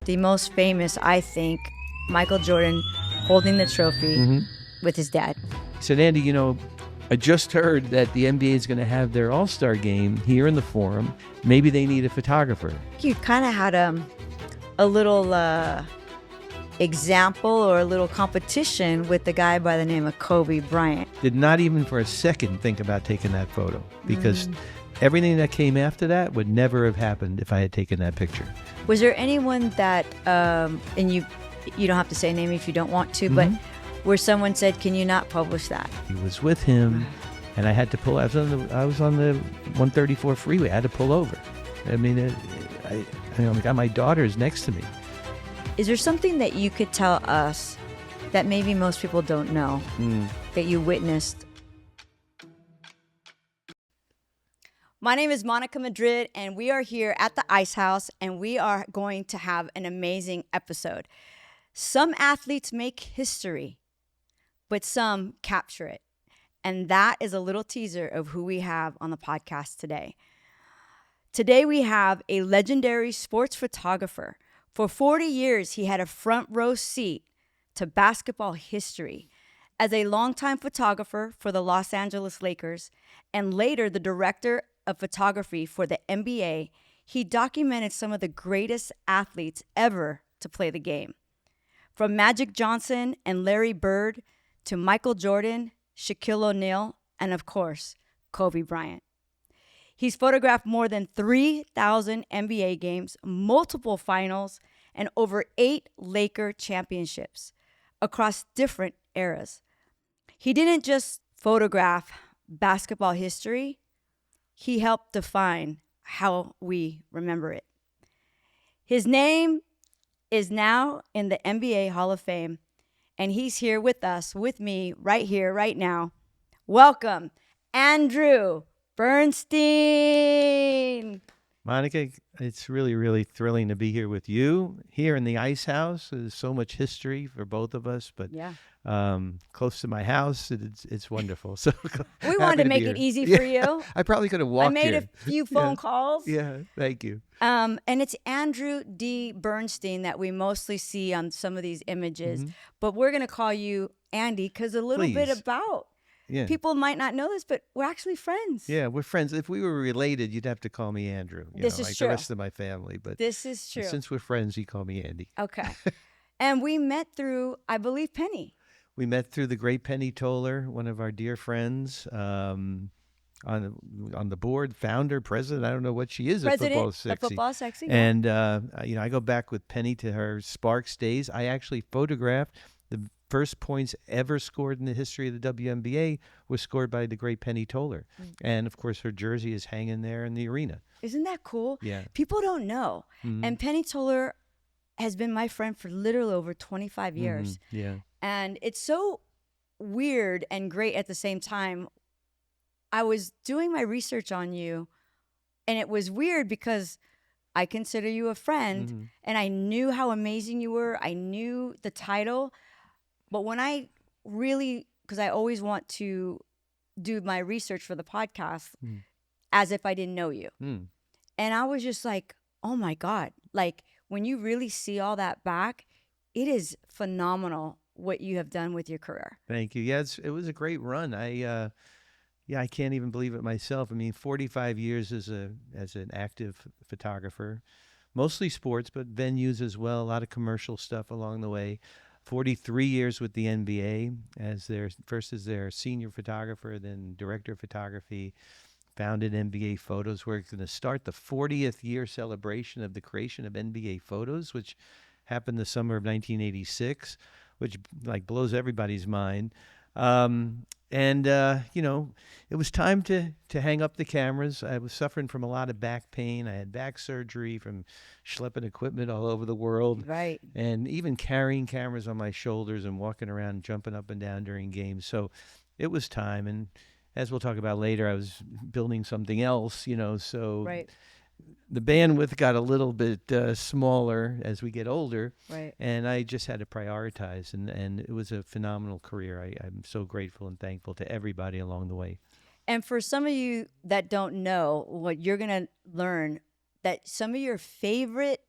the most famous, I think, Michael Jordan holding the trophy with his dad. He said, Andy, I just heard that the NBA is going to have their All-Star game here in the Forum. Maybe they need a photographer. You kind of had a little example or a little competition with the guy by the name of Kobe Bryant. Did not even for a second think about taking that photo because everything that came after that would never have happened if I had taken that picture. Was there anyone that, and you don't have to say a name if you don't want to, but where someone said, can you not publish that? He was with him, and I had to pull. I was on the 134 freeway. I had to pull over. I mean, I got my daughters next to me. Is there something that you could tell us that maybe most people don't know that you witnessed? My name is Monica Madrid, and we are here at the Ice House, and we are going to have an amazing episode. Some athletes make history, but some capture it. And that is a little teaser of who we have on the podcast today. Today we have a legendary sports photographer. For 40 years, he had a front row seat to basketball history as a longtime photographer for the Los Angeles Lakers and later the director of photography for the NBA. He documented some of the greatest athletes ever to play the game. From Magic Johnson and Larry Bird to Michael Jordan, Shaquille O'Neal, and of course, Kobe Bryant. He's photographed more than 3,000 NBA games, multiple finals, and over 8 Laker championships across different eras. He didn't just photograph basketball history, he helped define how we remember it. His name is now in the NBA Hall of Fame, and he's here with us, with me, right here, right now. Welcome, Andrew Bernstein. Monica, it's really, really thrilling to be here with you here in the Ice House. There's so much history for both of us, but close to my house, it's wonderful. So we wanted to make it easy for you. I probably could have walked I made here. a few phone calls. Yeah, thank you. And it's Andrew D. Bernstein that we mostly see on some of these images, but we're going to call you Andy because a little bit about. Yeah. People might not know this, but we're actually friends. Yeah, we're friends. If we were related, you'd have to call me Andrew. This is like true. The rest of my family. But this is true. Since we're friends, you call me Andy. Okay. And we met through, I believe, Penny. We met through the great Penny Toller, one of our dear friends, on the board, founder, president. I don't know what she is. President of Football Sexy. And I go back with Penny to her Sparks days. I actually photographed the first points ever scored in the history of the WNBA was scored by the great Penny Toller. And, of course, her jersey is hanging there in the arena. Isn't that cool? Yeah. People don't know. And Penny Toller has been my friend for literally over 25 years. Yeah. And it's so weird and great at the same time. I was doing my research on you, and it was weird because I consider you a friend, and I knew how amazing you were. I knew the title. But when I really, because I always want to do my research for the podcast as if I didn't know you. And I was just like, oh my God. Like when you really see all that back, it is phenomenal what you have done with your career. Thank you. Yeah, it was a great run. I can't even believe it myself. I mean, 45 years as an active photographer, mostly sports, but venues as well, a lot of commercial stuff along the way. 43 years with the NBA as their senior photographer, then director of photography, founded NBA Photos. We're going to start the 40th year celebration of the creation of NBA Photos, which happened the summer of 1986, which like blows everybody's mind. It was time to hang up the cameras. I was suffering from a lot of back pain. I had back surgery from schlepping equipment all over the world. Right. And even carrying cameras on my shoulders and walking around, jumping up and down during games. So it was time. And as we'll talk about later, I was building something else, so right. The bandwidth got a little bit smaller as we get older, right? And I just had to prioritize, and it was a phenomenal career. I'm so grateful and thankful to everybody along the way. And for some of you that don't know, what you're going to learn, that some of your favorite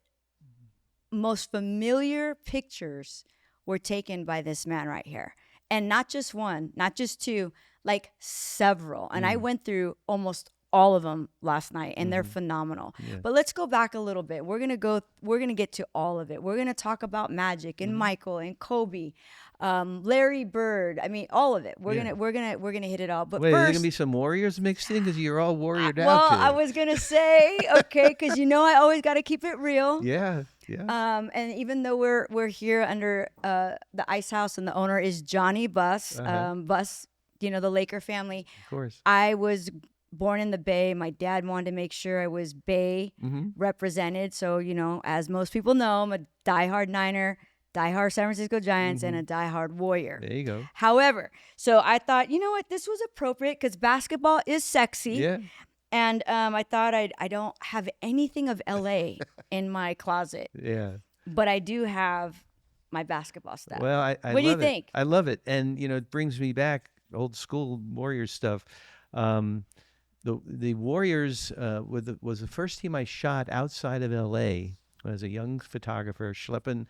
most familiar pictures were taken by this man right here. And not just one, not just two, like several. And I went through almost all of them last night, and they're phenomenal. Yeah. But let's go back a little bit. We're gonna get to all of it. We're gonna talk about Magic and Michael and Kobe, Larry Bird. I mean, all of it. Yeah. We're gonna hit it all. But Wait, is there first, gonna be some Warriors mixed in? Because you're all warriored well, out I today. was gonna say okay, because I always got to keep it real. Yeah, yeah. And even though we're here under the Ice House and the owner is Johnny Buss, Buss, the Laker family. Of course. I was born in the Bay. My dad wanted to make sure I was Bay represented. So, as most people know, I'm a diehard Niner, diehard San Francisco Giants, and a diehard Warrior. There you go. However, so I thought, you know what, this was appropriate because basketball is sexy. Yeah. And I thought I don't have anything of LA in my closet, Yeah. but I do have my basketball stuff. Well, I What do you love it. think? I love it. And, it brings me back old school Warriors stuff. The Warriors was the first team I shot outside of LA when I was a young photographer, schlepping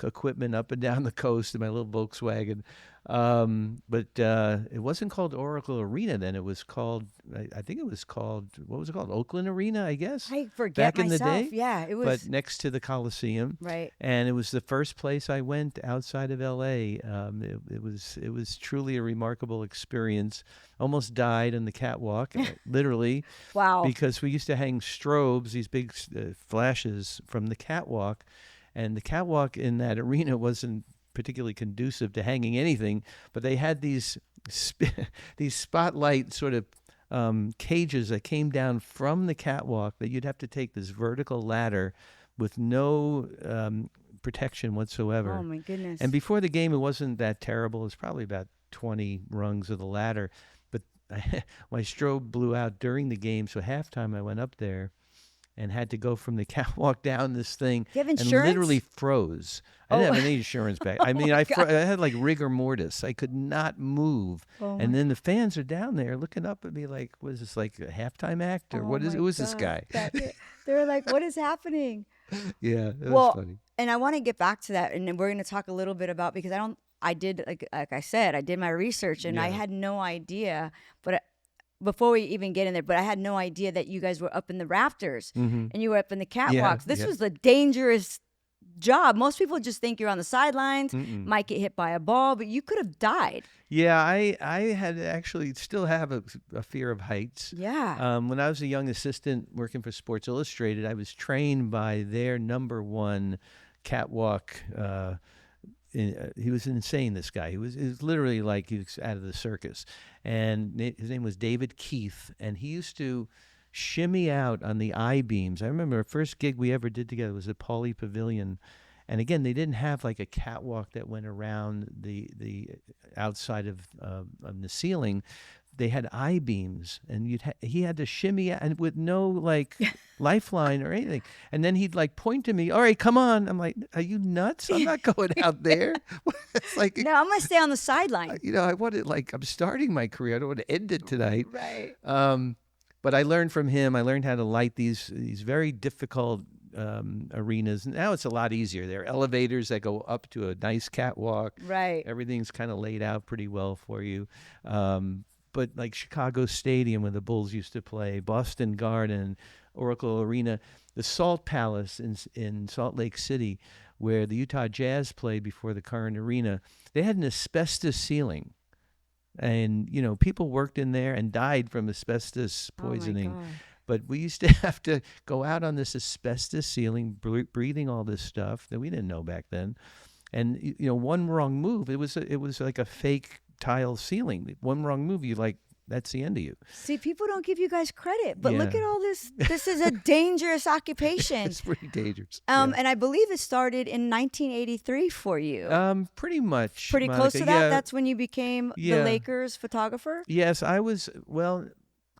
equipment up and down the coast in my little Volkswagen. But it wasn't called Oracle Arena then. It was called, I think it was called, what was it called? Oakland Arena, I guess. I forget back in myself. the day. Yeah, it was. But next to the Coliseum. Right. And it was the first place I went outside of LA. It was truly a remarkable experience. Almost died on the catwalk, literally. Wow. Because we used to hang strobes, these big flashes from the catwalk. And the catwalk in that arena wasn't particularly conducive to hanging anything, but they had these spotlight sort of cages that came down from the catwalk that you'd have to take this vertical ladder with no protection whatsoever. Oh my goodness. And before the game, it wasn't that terrible. It was probably about 20 rungs of the ladder. But my strobe blew out during the game, so halftime I went up there and had to go from the catwalk down this thing. Do you have and insurance? literally froze. I didn't have any insurance back. I mean, I had like rigor mortis. I could not move. Oh and then the fans are down there looking up at me like, was this like a halftime act or who is this guy? They were like, what is happening? Yeah, it was funny. And I want to get back to that, and then we're going to talk a little bit about, because I did, like I said, I did my research, and I had no idea, but before we even get in there, but I had no idea that you guys were up in the rafters and you were up in the catwalks. This was a dangerous job. Most people just think you're on the sidelines, might get hit by a ball, but you could have died. Yeah, I had actually still have a fear of heights. Yeah. When I was a young assistant working for Sports Illustrated, I was trained by their number one catwalk. He was insane, this guy. He was literally like he was out of the circus. And his name was David Keith. And he used to shimmy out on the I-beams. I remember our first gig we ever did together was at Pauley Pavilion. And again, they didn't have like a catwalk that went around the outside of the ceiling. They had I-beams, and he had to shimmy and with no like lifeline or anything. And then he'd like point to me, "All right, come on." I'm like, "Are you nuts? I'm not going out there." It's like, no, I'm gonna stay on the sideline. I wanted I'm starting my career. I don't want to end it tonight. Right. But I learned from him. I learned how to light these very difficult arenas. Now it's a lot easier. There are elevators that go up to a nice catwalk. Right. Everything's kind of laid out pretty well for you. But like Chicago Stadium where the Bulls used to play, Boston Garden, Oracle Arena, the Salt Palace in Salt Lake City, where the Utah Jazz played before the current arena, they had an asbestos ceiling. And, people worked in there and died from asbestos poisoning. Oh my God. But we used to have to go out on this asbestos ceiling, breathing all this stuff that we didn't know back then. And, one wrong move, it was like a fake tile ceiling. One wrong move, that's the end of you. See, people don't give you guys credit, but look Yeah. at all this. This is a dangerous occupation. It's pretty dangerous. And I believe it started in 1983 for you. Pretty much. Pretty Monica. close to that. Yeah. That's when you became the Yeah. Lakers photographer. Yes, I was. Well,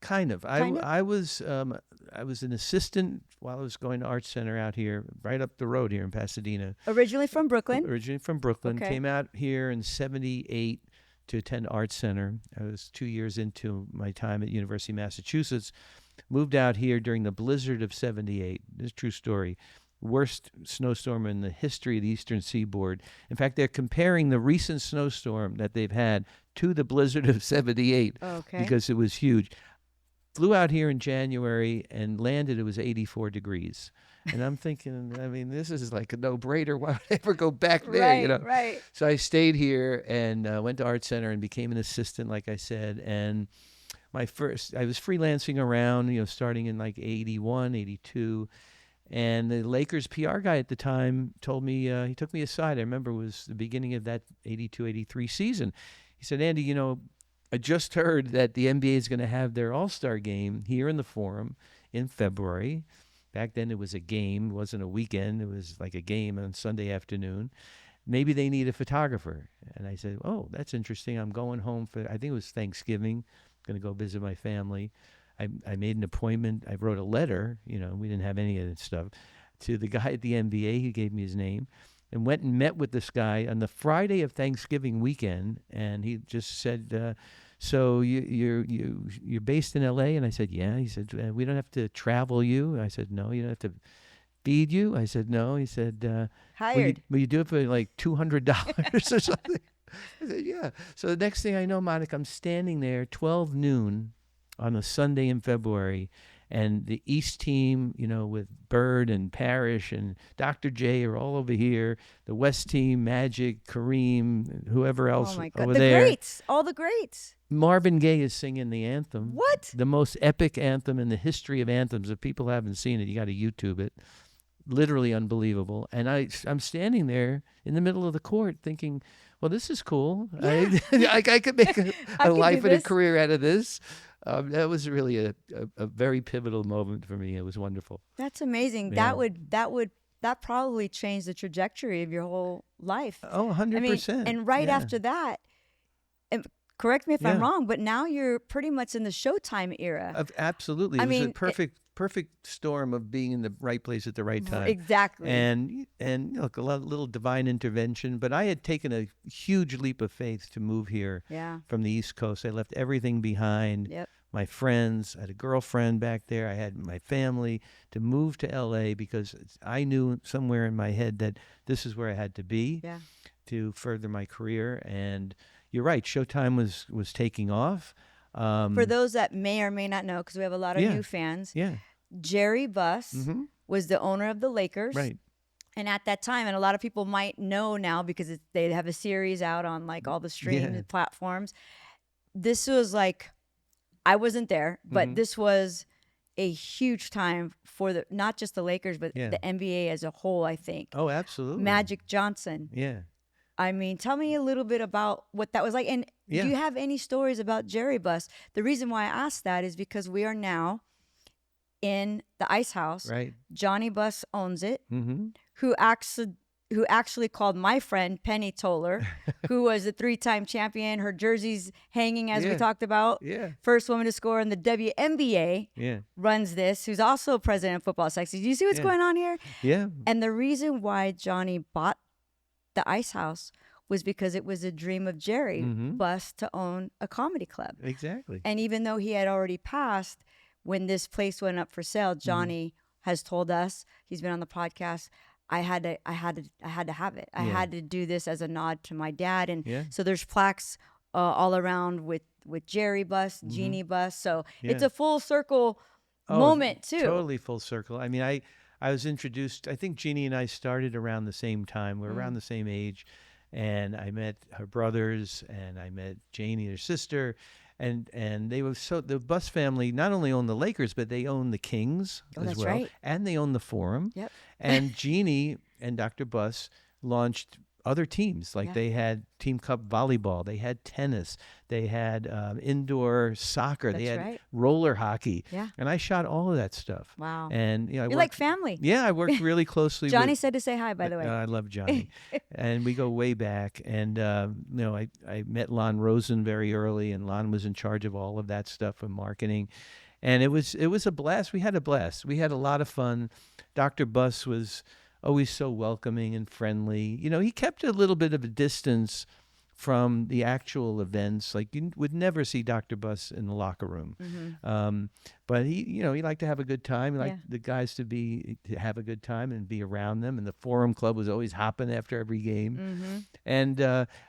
kind of. Kind of? I was an assistant while I was going to Art Center out here, right up the road here in Pasadena. Originally from Brooklyn. Originally from Brooklyn. Okay. Came out here in '78 to attend Art Center. I was 2 years into my time at University of Massachusetts. Moved out here during the blizzard of '78. This is a true story. worst snowstorm in the history of the Eastern Seaboard. In fact, they're comparing the recent snowstorm that they've had to the blizzard of '78 Okay. because it was huge. Flew out here in January and landed. It was 84 degrees. And I'm thinking, I mean, this is like a no-brainer. Why would I ever go back there, you Right, know? right. So I stayed here and went to Art Center and became an assistant, like I said. And I was freelancing around, you know, starting in like 81, 82. And the Lakers PR guy at the time told me, he took me aside. I remember it was the beginning of that 82, 83 season. He said, Andy, you know, I just heard that the NBA is going to have their All-Star game here in the Forum in February. Back then it was a game. It wasn't a weekend. It was like a game on Sunday afternoon. Maybe they need a photographer. And I said, oh, that's interesting. I'm going home for, I think it was Thanksgiving. I'm going to go visit my family. I made an appointment. I wrote a letter. You know, we didn't have any of that stuff. To the guy at the NBA, he gave me his name. And went and met with this guy on the Friday of Thanksgiving weekend. And he just said, so you're based in L.A.? And I said, yeah. He said, we don't have to travel you. I said, no. You don't have to feed you? I said, no. He said, Hired. will you do it for like $200 or something? I said, yeah. So the next thing I know, Monica, I'm standing there 12 noon on a Sunday in February, and the East team, you know, with Bird and Parrish and Dr. J are all over here. The West team, Magic, Kareem, whoever else Oh my God. over The there. greats. All the greats. Marvin Gaye is singing the anthem. What? The most epic anthem in the history of anthems. If people haven't seen it, you got to YouTube it. Literally unbelievable. And I'm standing there in the middle of the court thinking, well, this is cool. Yeah. I could make I a could life do and a this. career out of this. That was really a very pivotal moment for me. It was wonderful. That's amazing. Yeah. That probably changed the trajectory of your whole life. Oh, I mean, 100%. and right Yeah. after that, and correct me if I'm Yeah. wrong, but now you're pretty much in the Showtime era. Absolutely. I It was mean, a perfect storm of being in the right place at the right time. Exactly. And look, a little divine intervention. But I had taken a huge leap of faith to move here Yeah. from the East Coast. I left everything behind. Yep. My friends, I had a girlfriend back there. I had my family to move to LA because I knew somewhere in my head that this is where I had to be Yeah. to further my career. And you're right, Showtime was taking off. For those that may or may not know, because we have a lot of Yeah. new fans, Yeah. Jerry Buss Mm-hmm. was the owner of the Lakers. Right. And at that time, and a lot of people might know now because they have a series out on like all the streaming Yeah. platforms. This was like, I wasn't there, but Mhm. this was a huge time for not just the Lakers, but Yeah. the NBA as a whole, I think. Oh, absolutely. Magic Johnson. Yeah. I mean, tell me a little bit about what that was like. And Yeah. do you have any stories about Jerry Buss? The reason why I asked that is because we are now in the Ice House. Right. Johnny Buss owns it, Mm-hmm. who actually called my friend Penny Toller, who was a 3-time champion. Her jersey's hanging, as we Yeah. talked about. Yeah. First woman to score in the WNBA Yeah. runs this, who's also president of Football Sexy. Do you see what's Yeah. going on here? Yeah. And the reason why Johnny bought the Ice House was because it was a dream of Jerry Mhm. Buss to own a comedy club. Exactly. And even though he had already passed, when this place went up for sale, Johnny has told us, he's been on the podcast, I had to have it. I Yeah. had to do this as a nod to my dad. And Yeah. so there's plaques all around with Jerry Buss, Jeannie Buss. So it's Yeah. a full circle Oh, moment too. Totally full circle. I mean, I was introduced, I think Jeannie and I started around the same time. We're around the same age. And I met her brothers, and I met Janie, her sister, and they were the Buss family not only owned the Lakers, but they owned the Kings as that's well, right. and they owned the Forum. Yep. And Jeannie and Dr. Buss launched other teams. Like Yeah. they had Team Cup volleyball, they had tennis, they had indoor soccer, they That's had right. roller hockey. Yeah. And I shot all of that stuff. Wow. And I You're worked, like family. yeah, I worked really closely Johnny with said to say hi, by the way. I love Johnny, and we go way back. And I met Lon Rosen very early, and Lon was in charge of all of that stuff and marketing, and it was a blast. We had a blast. We had a lot of fun. Dr. Buss was always so welcoming and friendly. You know, he kept a little bit of a distance from the actual events. Like you would never see Dr. Buss in the locker room. But he liked to have a good time. He Yeah. liked the guys to have a good time and be around them. And the Forum Club was always hopping after every game. And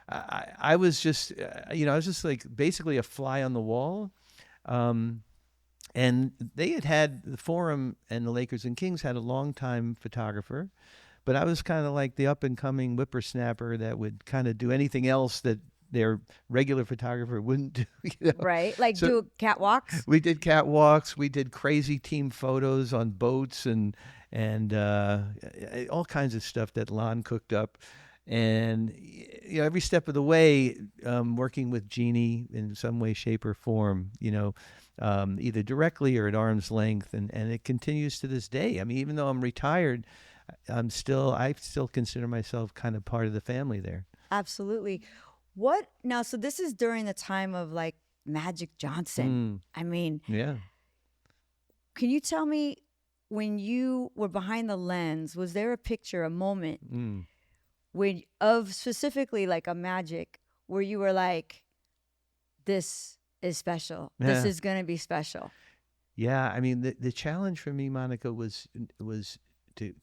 I was just, I was just like basically a fly on the wall. And they had the Forum and the Lakers and Kings had a long-time photographer, but I was kind of like the up-and-coming whippersnapper that would kind of do anything else that their regular photographer wouldn't do. Right, like So do catwalks. we did catwalks, we did crazy team photos on boats, and all kinds of stuff that Lon cooked up. And every step of the way, working with Jeannie in some way, shape, or form, either directly or at arm's length, and it continues to this day. I mean, even though I'm retired, I still consider myself kind of part of the family there. Absolutely. What now? So this is during the time of like Magic Johnson. I mean, Yeah. can you tell me when you were behind the lens, was there a picture, a moment of specifically like a Magic where you were like, this is special. This Yeah. is going to be special. Yeah, I mean the challenge for me, Monica, was to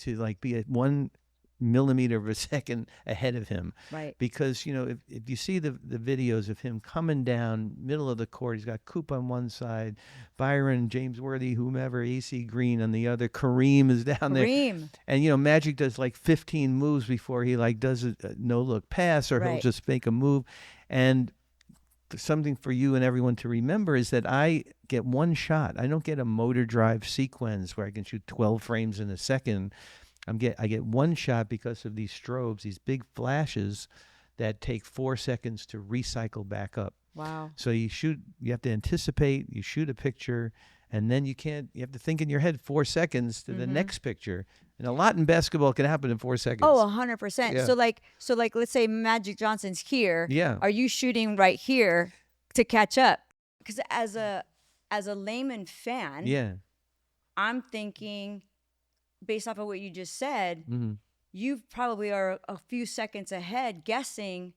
like be at 1 millimeter of a second ahead of him. Right. Because if you see the videos of him coming down middle of the court, he's got Coop on one side, Byron, James Worthy, whomever, AC Green on the other, Kareem is down there, Kareem. and Magic does like 15 moves before he like does a no look pass, or he'll Right. just make a move. And something for you and everyone to remember is that I get one shot. I don't get a motor drive sequence where I can shoot 12 frames in a second. I get one shot because of these strobes, these big flashes that take 4 seconds to recycle back up. Wow. So you have to anticipate, you shoot a picture, and then you have to think in your head 4 seconds to the next picture. And a lot in basketball can happen in 4 seconds. Oh, 100%. Yeah. So like, let's say Magic Johnson's here. Yeah. Are you shooting right here to catch up? Because as a layman fan, Yeah. I'm thinking, based off of what you just said, Mm-hmm. you probably are a few seconds ahead guessing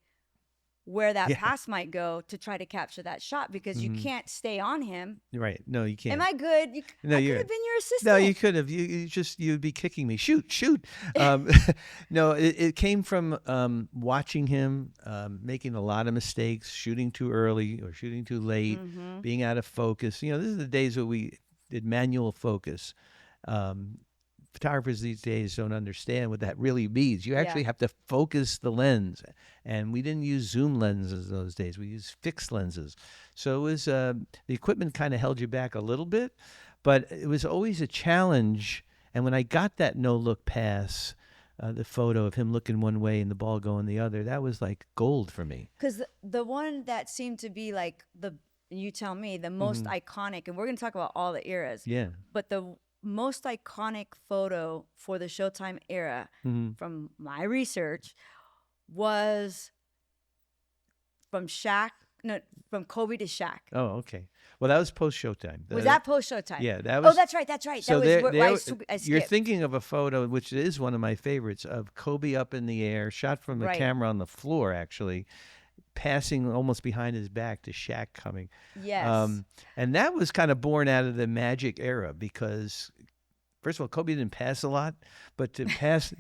where that pass might go to try to capture that shot, because you can't stay on him. Right. No, you can't. Am I good? No, I you're- could have been your assistant. No, you could have. You'd be kicking me. Shoot. No, it came from watching him making a lot of mistakes, shooting too early or shooting too late, being out of focus. This is the days where we did manual focus. Photographers these days don't understand what that really means. You actually have to focus the lens, and we didn't use zoom lenses those days. We used fixed lenses. So it was the equipment kind of held you back a little bit, but it was always a challenge. And when I got that no-look pass, the photo of him looking one way and the ball going the other, that was like gold for me. Because the one that seemed to be like you tell me, the most iconic, and we're going to talk about all the eras. Yeah. But the most iconic photo for the Showtime era, from my research, was from Kobe to Shaq. Oh, okay. Well, that was post Showtime. Was that post Showtime? Yeah, that was. Oh, that's right. So that was where I you're skipped. thinking of a photo, which is one of my favorites, of Kobe up in the air, shot from the camera on the floor, actually, passing almost behind his back to Shaq coming. Yes. And that was kind of born out of the Magic era, because first of all, Kobe didn't pass a lot, but to pass,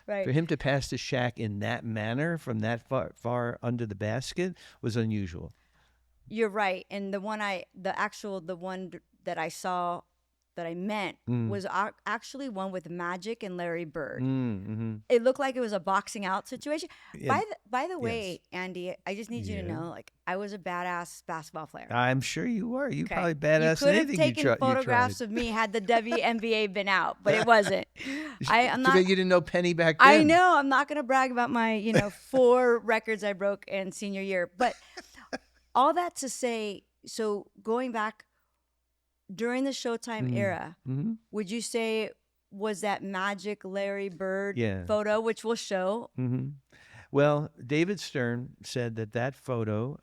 Right. for him to pass to Shaq in that manner from that far under the basket was unusual. You're right. And the one that I saw that I meant was actually one with Magic and Larry Bird. It looked like it was a boxing out situation. Yeah. By the way, Andy, I just need you to know, like, I was a badass basketball player. I'm sure you were. You Okay. probably badass You in could have anything taken photographs of me had the WNBA been out, but it wasn't. I'm Too not. bad you didn't know Penny back then. I know. I'm not going to brag about my 4 records I broke in senior year, but all that to say, so going back during the Showtime era, would you say was that Magic Larry Bird photo, which we'll show? Well, David Stern said that photo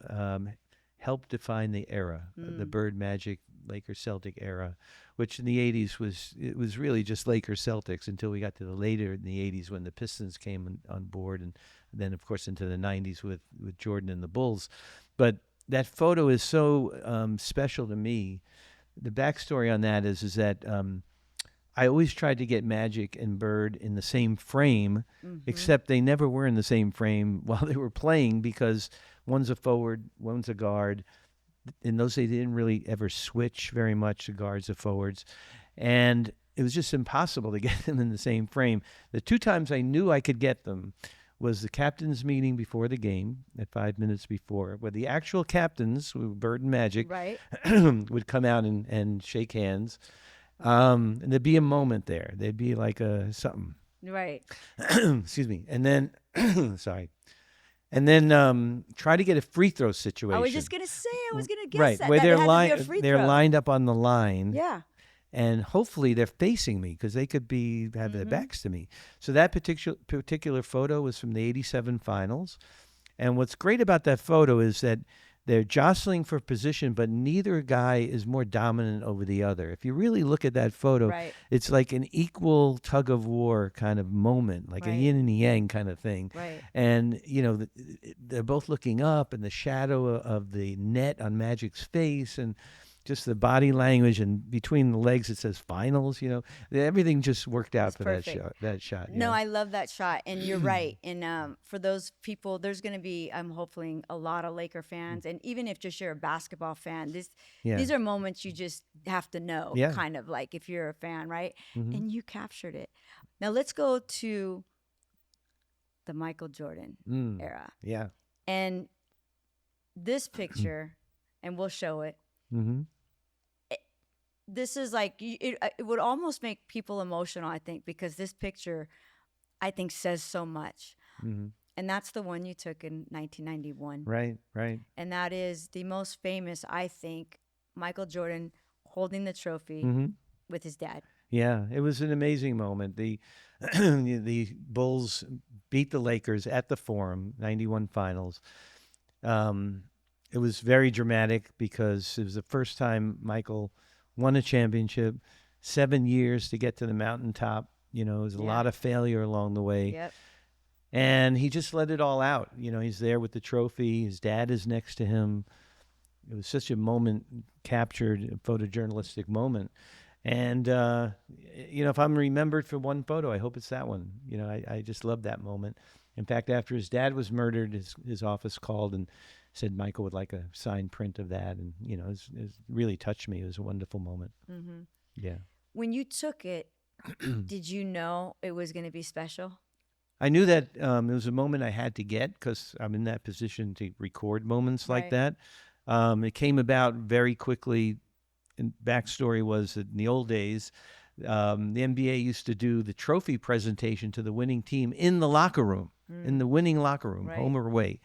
helped define the era, the Bird Magic Lakers Celtic era, which in the 80s was really just Lakers Celtics until we got to the later in the 80s when the Pistons came on board, and then of course into the 90s with Jordan and the Bulls. But that photo is so special to me. The backstory on that is that I always tried to get Magic and Bird in the same frame, except they never were in the same frame while they were playing because one's a forward, one's a guard. In those days, they didn't really ever switch very much, the guards to forwards. And it was just impossible to get them in the same frame. The two times I knew I could get them was the captain's meeting before the game at 5 minutes before, where the actual captains, Bird and Magic, Right. would come out and shake hands. And there'd be a moment there. There'd be like a something. Right. Excuse me. And then, sorry. And then try to get a free throw situation. I was just gonna say. I was gonna guess right, that. where That it had to be a free they're throw. lined up on the line. Yeah. And hopefully they're facing me because they could have their backs to me. So that particular photo was from the 87 finals. And what's great about that photo is that they're jostling for position, but neither guy is more dominant over the other. If you really look at that photo, Right. it's like an equal tug of war kind of moment, like a Right. yin and a yang kind of thing. Right. And, they're both looking up, and the shadow of the net on Magic's face, and just the body language, and between the legs it says finals. Everything just worked out It's for perfect. that shot. No, I love that shot, and you're right. And for those people, there's going to be, I'm hoping, a lot of Laker fans, and even if just you're a basketball fan, Yeah. these are moments you just have to know, Yeah. kind of like if you're a fan, right? Mhm. And you captured it. Now let's go to the Michael Jordan era, Yeah. and this picture, and we'll show it. Mm-hmm. This is like it would almost make people emotional, I think, because this picture, I think, says so much. Mm-hmm. And that's the one you took in 1991. Right. Right. And that is the most famous, I think, Michael Jordan holding the trophy Mm-hmm. with his dad. Yeah, it was an amazing moment. The the Bulls beat the Lakers at the Forum, 91 finals. It was very dramatic because it was the first time Michael won a championship, 7 years to get to the mountaintop. It was a Yeah. lot of failure along the way. Yep. And he just let it all out. He's there with the trophy. His dad is next to him. It was such a moment captured, a photojournalistic moment. And, if I'm remembered for one photo, I hope it's that one. I just love that moment. In fact, after his dad was murdered, his office called and said Michael would like a signed print of that. And, it really touched me. It was a wonderful moment. Mm-hmm. Yeah. When you took it, did you know it was going to be special? I knew that it was a moment I had to get because I'm in that position to record moments like Right. that. It came about very quickly. And backstory was that in the old days, the NBA used to do the trophy presentation to the winning team in the locker room, in the winning locker room, Right. home or away.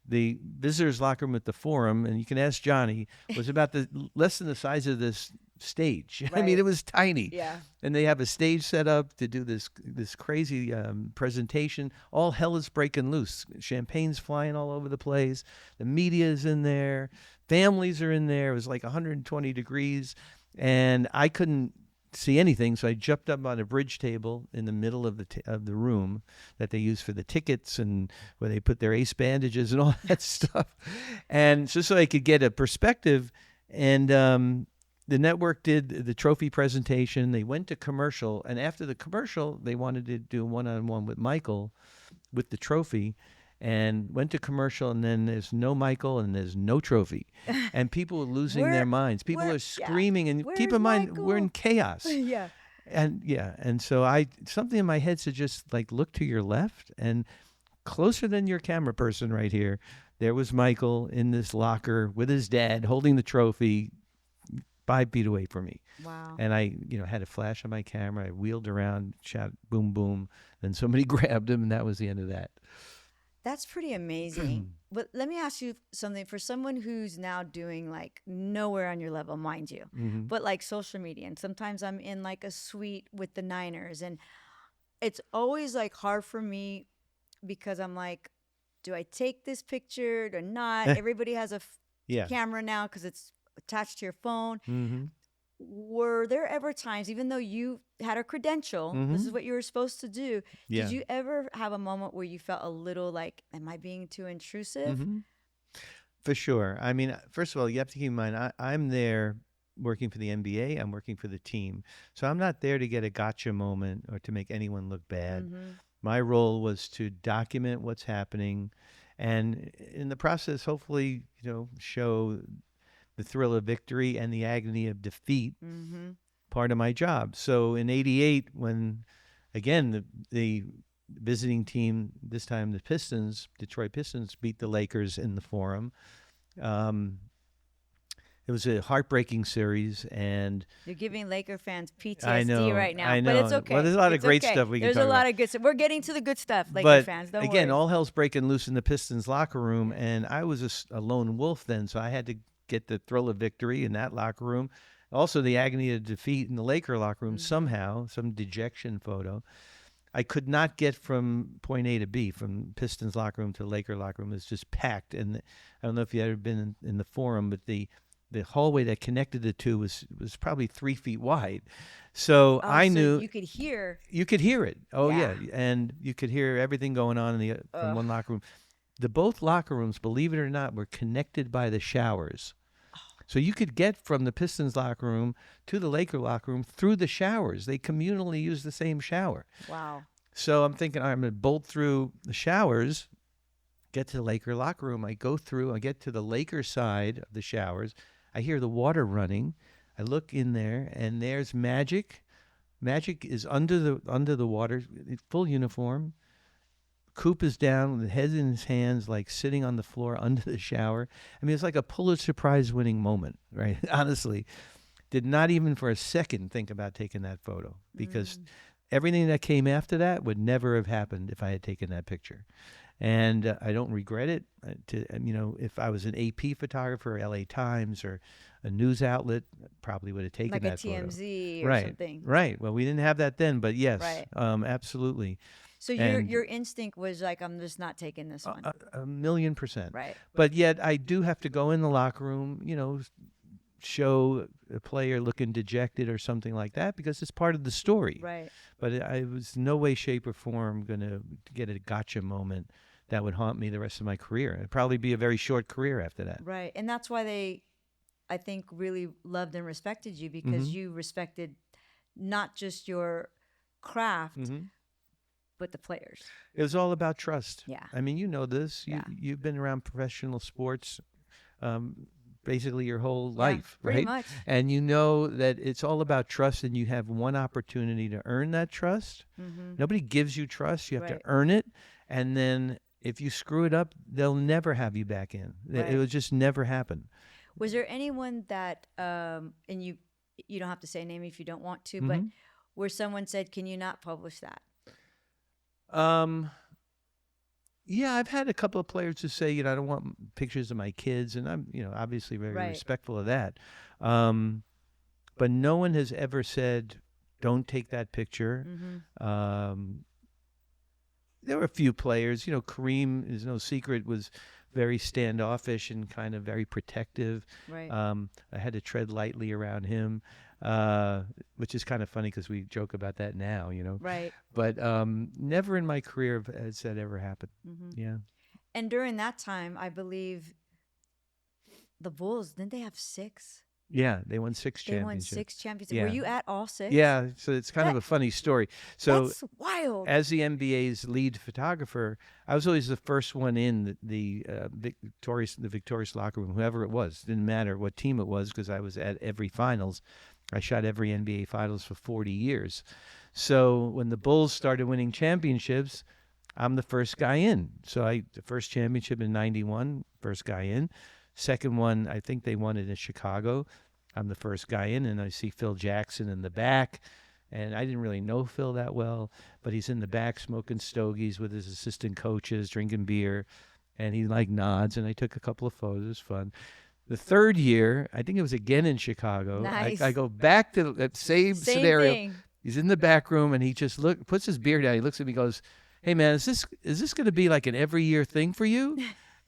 The visitors' locker room at the Forum, and you can ask Johnny, was about less than the size of this stage. I mean, Right. it was tiny. Yeah. And they have a stage set up to do this crazy presentation. All hell is breaking loose. Champagne's flying all over the place. The media is in there. Families are in there. It was like 120 degrees. And I couldn't see anything, so I jumped up on a bridge table in the middle of the room that they use for the tickets and where they put their ace bandages and all that stuff. And just so I could get a perspective. And the network did the trophy presentation. They went to commercial, and after the commercial, they wanted to do a one-on-one with Michael with the trophy, and went to commercial, and then there's no Michael and there's no trophy, and people are losing their minds. People where- are screaming, and keep Where's in mind we're in Michael? chaos. Yeah. And so something in my head said just like look to your left, and closer than your camera person right here, there was Michael in this locker with his dad holding the trophy 5 feet away from me. Wow. And I, had a flash on my camera. I wheeled around, shot, boom, boom. Then somebody grabbed him, and that was the end of that. That's pretty amazing. But let me ask you something. For someone who's now doing like nowhere on your level, mind you, but like social media, and sometimes I'm in like a suite with the Niners, and it's always like hard for me because I'm like, do I take this picture or not? Everybody has a Yeah. camera now because it's attached to your phone. Mm-hmm. Were there ever times, even though you had a credential, this is Mm-hmm. what you were supposed to do, did Yeah. you ever have a moment where you felt a little like, am I being too intrusive? Mm-hmm. For sure. I mean, first of all, you have to keep in mind, I'm there working for the NBA. I'm working for the team. So I'm not there to get a gotcha moment or to make anyone look bad. Mm-hmm. My role was to document what's happening and in the process, hopefully, show the thrill of victory and the agony of defeat, Mm-hmm. part of my job. So in 88, when again, the visiting team, this time the Pistons, Detroit Pistons, beat the Lakers in the Forum. Um, it was a heartbreaking series, and You're giving Laker fans I PTSD know, right now, I but it's know. Well, okay. there's a lot of It's great okay. stuff we can There's a talk about. lot of good stuff. We're getting to the good stuff, Laker But fans. Don't again, worry. all hell's breaking loose in the Pistons locker room, and I was a lone wolf then, so I had to get the thrill of victory in that locker room. Also, the agony of defeat in the Laker locker room. Mm-hmm. Somehow, some dejection photo. I could not get from point A to B, from Pistons locker room to Laker locker room. It was just packed, and I don't know if you've ever been in the Forum, but the hallway that connected the two was probably 3 feet wide. So Oh, I so knew you could hear. you could hear it. Oh Yeah. yeah, and you could hear everything going on in the from Ugh. one locker room. The both locker rooms, believe it or not, were connected by the showers. So you could get from the Pistons locker room to the Laker locker room through the showers. They communally use the same shower. Wow. So I'm thinking, I'm going to bolt through the showers, get to the Laker locker room. I go through, I get to the Laker side of the showers. I hear the water running. I look in there, and there's Magic. Magic is under the water, full uniform. Coop is down with his head in his hands, like sitting on the floor under the shower. I mean, it's like a Pulitzer Prize winning moment, right? Honestly, did not even for a second think about taking that photo, because everything that came after that would never have happened if I had taken that picture. And I don't regret it. If I was an AP photographer, or LA Times, or a news outlet, probably would have taken Like a that photo. TMZ or Right, something. right. Well, we didn't have that then, but yes, Right. absolutely. So And your instinct was like, I'm just not taking this one. a million percent. Right. But yet I do have to go in the locker room, show a player looking dejected or something like that, because it's part of the story. Right. But I was no way, shape, or form going to get a gotcha moment that would haunt me the rest of my career. It'd probably be a very short career after that. Right. And that's why they, I think, really loved and respected you, because Mhm. you respected not just your craft, Mm-hmm. but the players. It was all about trust. Yeah. I mean, you know this. Yeah. You've been around professional sports basically your whole Yeah, life, pretty right? much. And you know that it's all about trust, and you have one opportunity to earn that trust. Mm-hmm. Nobody gives you trust. You have Right. to earn it. And then if you screw it up, they'll never have you back in. Right. It will just never happen. Was there anyone that, and you don't have to say a name if you don't want to, but Mhm. where someone said, "Can you not publish that?" Yeah, I've had a couple of players who say, I don't want pictures of my kids, and I'm, obviously very Right. respectful of that. But no one has ever said, don't take that picture. Mm-hmm. There were a few players, Kareem, is no secret, was very standoffish and kind of very protective. Right. I had to tread lightly around him, which is kind of funny because we joke about that now, Right. But never in my career has that ever happened. Mm-hmm. Yeah. And during that time, I believe the Bulls, didn't they have 6? Yeah, they won 6 They won championships. 6 championships. Yeah. Were you at all 6? Yeah, so it's kind of a funny story. So That's wild. as the NBA's lead photographer, I was always the first one in the victorious locker room, whoever it was. Didn't matter what team it was, because I was at every finals. I shot every NBA finals for 40 years. So when the Bulls started winning championships, I'm the first guy in. So the first championship in 91, first guy in. Second one, I think they won it in Chicago. I'm the first guy in, and I see Phil Jackson in the back. And I didn't really know Phil that well, but he's in the back smoking stogies with his assistant coaches, drinking beer, and he nods, and I took a couple of photos. It was fun. The third year, I think it was again in Chicago. Nice. I go back to that same scenario. Thing. He's in the back room, and he just puts his beer down. He looks at me and goes, "Hey, man, is this going to be like an every year thing for you?"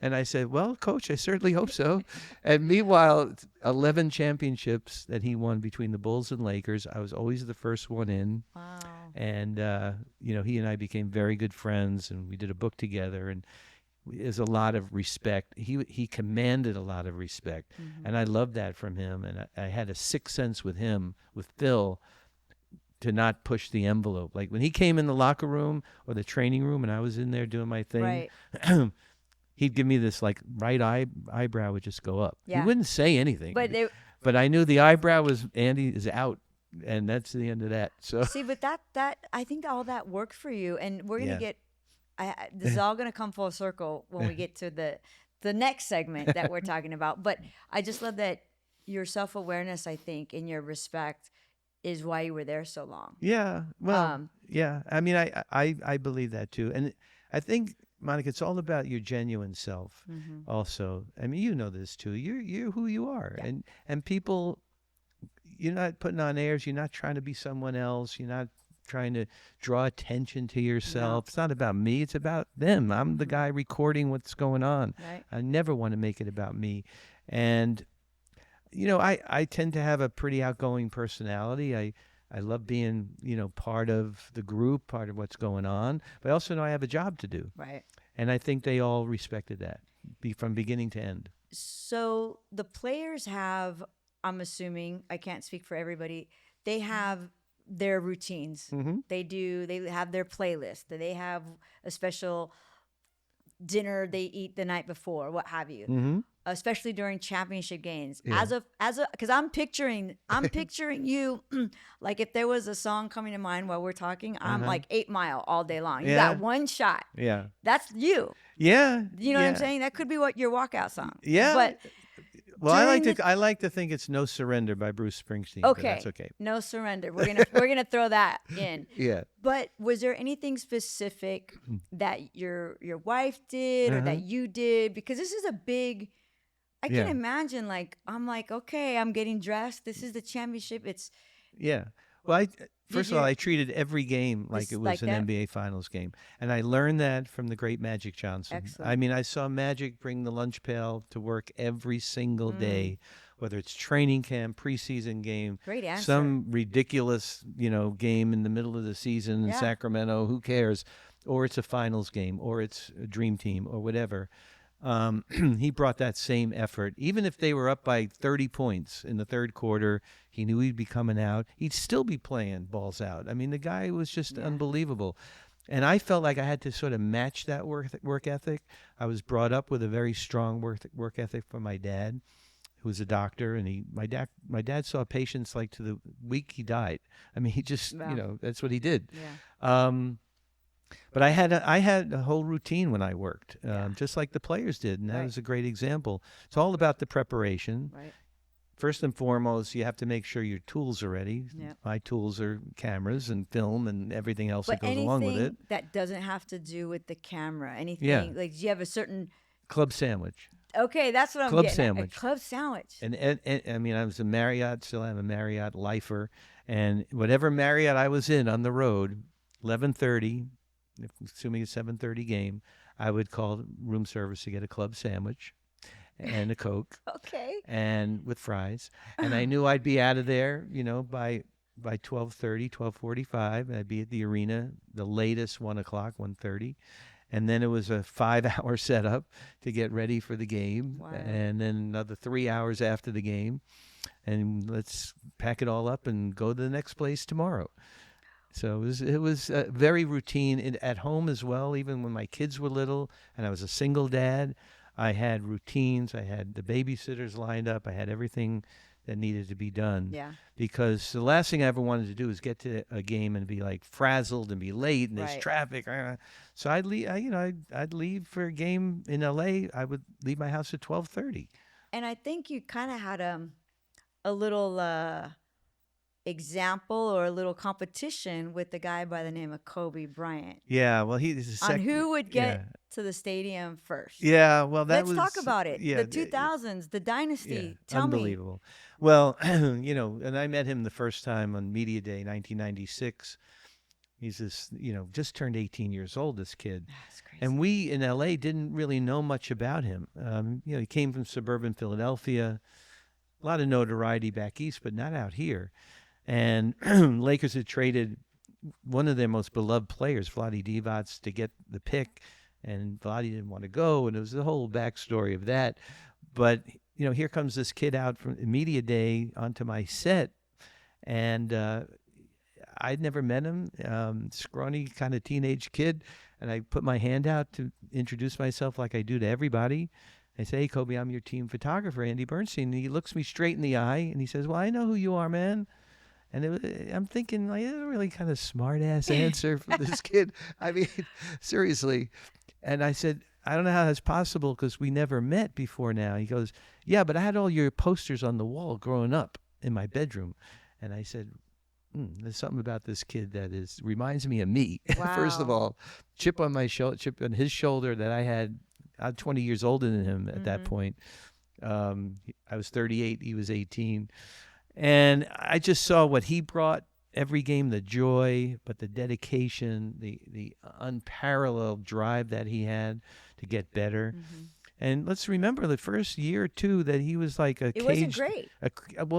And I said, well, coach, I certainly hope so. And meanwhile, 11 championships that he won between the Bulls and Lakers. I was always the first one in. Wow. And, he and I became very good friends, and we did a book together. And there's a lot of respect. He commanded a lot of respect. Mm-hmm. And I loved that from him. And I had a sixth sense with him, with Phil, to not push the envelope. Like when he came in the locker room or the training room and I was in there doing my thing, Right. he'd give me this like eyebrow would just go up. He Yeah. wouldn't say anything, But they but I knew the eyebrow was Andy is out, and that's the end of that. So see, but that I think all that worked for you, and we're gonna yeah, get. This is all gonna come full circle when we get to the next segment that we're talking about. But I just love that your self awareness, I think, and your respect is why you were there so long. yeah. Well, Um, yeah. I mean, I believe that too, and I think, Monica, it's all about your genuine self. mhm. Also, I mean, you know this too. You're who you are, Yeah. and people. You're not putting on airs. You're not trying to be someone else. You're not trying to draw attention to yourself. It's not about me. It's about them. I'm the guy recording what's going on. Right. I never want to make it about me. And, I tend to have a pretty outgoing personality. I love being, part of the group, part of what's going on. But I also know I have a job to do. Right. And I think they all respected that from beginning to end. So the players have, I'm assuming, I can't speak for everybody, they have their routines. Mm-hmm. They have their playlist. They have a special dinner they eat the night before, what have you. Mm-hmm. Especially during championship games. Yeah. Because I'm picturing you like if there was a song coming to mind while we're talking, I'm like 8 Mile all day long. You Yeah. got one shot. Yeah. That's you. Yeah. You know what I'm yeah. saying? That could be what your walkout song. Yeah. But Well, I during like to think it's "No Surrender" by Bruce Springsteen. okay, But that's okay. no surrender. We're gonna throw that in. Yeah. But was there anything specific that your wife did or that you did? Because this is a big. I can Yeah. imagine. Like I'm like, okay, I'm getting dressed. This is the championship. It's Yeah. Well, first of all, you- I treated every game like Just it was like an that? NBA Finals game, and I learned that from the great Magic Johnson. Excellent. I mean, I saw Magic bring the lunch pail to work every single day, whether it's training camp, preseason game, great answer. some ridiculous, game in the middle of the season in Yeah. Sacramento. Who cares? Or it's a finals game, or it's a dream team, or whatever. He brought that same effort. Even if they were up by 30 points in the third quarter, he knew he'd be coming out. He'd still be playing balls out. I mean, the guy was just unbelievable. And I felt like I had to sort of match that work ethic. I was brought up with a very strong work ethic from my dad, who was a doctor, and my dad saw patients like to the week he died. I mean, he just, Wow. that's what he did. Yeah. But I had a whole routine when I worked, Yeah. just like the players did, and that Right. was a great example. It's all about the preparation. Right. First and foremost, you have to make sure your tools are ready. Yeah. My tools are cameras and film and everything else But that goes anything along with it. that doesn't have to do with the camera, anything like do you have a certain Club sandwich. okay, that's what I'm Club getting sandwich. at. A club sandwich. And I mean, I was a Marriott, still am a Marriott lifer. And whatever Marriott I was in on the road, 11:30, assuming a 7:30 game, I would call room service to get a club sandwich and a Coke Okay. and with fries. And I knew I'd be out of there, by 12:30, 12:45. I'd be at the arena, the latest 1 o'clock, 1:30. And then it was a 5-hour setup to get ready for the game. Wow. And then another 3 hours after the game. And let's pack it all up and go to the next place tomorrow. So it was very routine at home as well. Even when my kids were little and I was a single dad, I had routines. I had the babysitters lined up. I had everything that needed to be done. Yeah. Because the last thing I ever wanted to do is get to a game and be like frazzled and be late and there's Right. traffic. So I'd leave. I'd leave for a game in LA. I would leave my house at 12:30. And I think you kind of had a little example or a little competition with the guy by the name of Kobe Bryant Yeah. Well, he's on who would get Yeah. to the stadium first. Yeah. Well, that Let's was. talk about it. Yeah. The 2000s, the dynasty. Yeah, Tell me. unbelievable. Well, and I met him the first time on Media Day, 1996. He's this, just turned 18 years old, this kid. That's And crazy. we in LA didn't really know much about him. He came from suburban Philadelphia, a lot of notoriety back east, but not out here. And Lakers had traded one of their most beloved players, Vlade Divac, to get the pick, and Vlade didn't want to go, and it was the whole backstory of that. But here comes this kid out from media day onto my set, and I'd never met him, scrawny kind of teenage kid, and I put my hand out to introduce myself like I do to everybody. I say, "Hey, Kobe, I'm your team photographer, Andy Bernstein." And he looks me straight in the eye, and he says, "Well, I know who you are, man." And I'm thinking, like, it's a really kind of smart ass answer from this kid. I mean, seriously. And I said, "I don't know how that's possible because we never met before now." He goes, "Yeah, but I had all your posters on the wall growing up in my bedroom." And I said, there's something about this kid that reminds me of me. First of Wow. all, chip on his shoulder that I had. I'm 20 years older than him at that point. I was 38, he was 18. And I just saw what he brought every game, the joy, but the dedication, the unparalleled drive that he had to get better. And let's remember the first year or two that he was like It wasn't great.